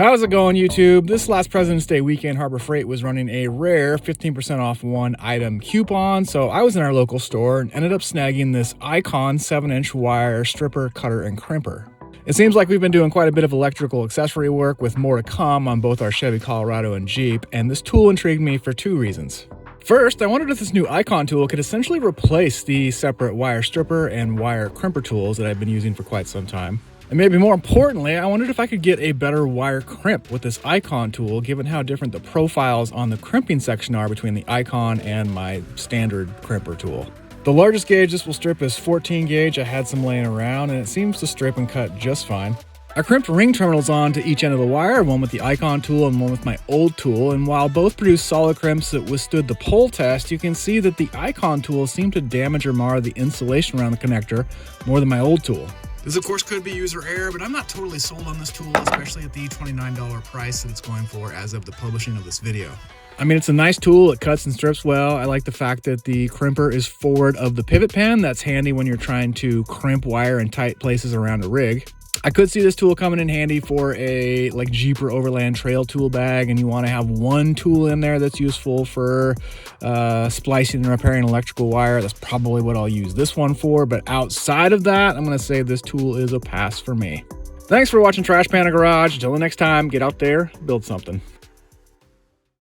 How's it going, YouTube? This last President's Day weekend, Harbor Freight was running a rare 15% off one item coupon, so I was in our local store and ended up snagging this Icon 7-inch wire stripper, cutter, and crimper. It seems like we've been doing quite a bit of electrical accessory work with more to come on both our Chevy Colorado and Jeep, and this tool intrigued me for two reasons. First, I wondered if this new Icon tool could essentially replace the separate wire stripper and wire crimper tools that I've been using for quite some time. And maybe more importantly, I wondered if I could get a better wire crimp with this Icon tool, given how different the profiles on the crimping section are between the Icon and my standard crimper tool. The largest gauge this will strip is 14 gauge. I had some laying around and it seems to strip and cut just fine. I crimped ring terminals on to each end of the wire, one with the Icon tool and one with my old tool, and while both produced solid crimps that withstood the pull test, you can see that the Icon tool seemed to damage or mar the insulation around the connector more than my old tool. This of course could be user error, but I'm not totally sold on this tool, especially at the $29 price that it's going for as of the publishing of this video. I mean, it's a nice tool, it cuts and strips well. I like the fact that the crimper is forward of the pivot pen. That's handy when you're trying to crimp wire in tight places around a rig. I could see this tool coming in handy for a Jeep or Overland Trail tool bag, and you want to have one tool in there that's useful for splicing and repairing electrical wire. That's probably what I'll use this one for, but outside of that, I'm going to say this tool is a pass for me. Thanks for watching Trash Panda Garage. Until the next time, get out there, build something.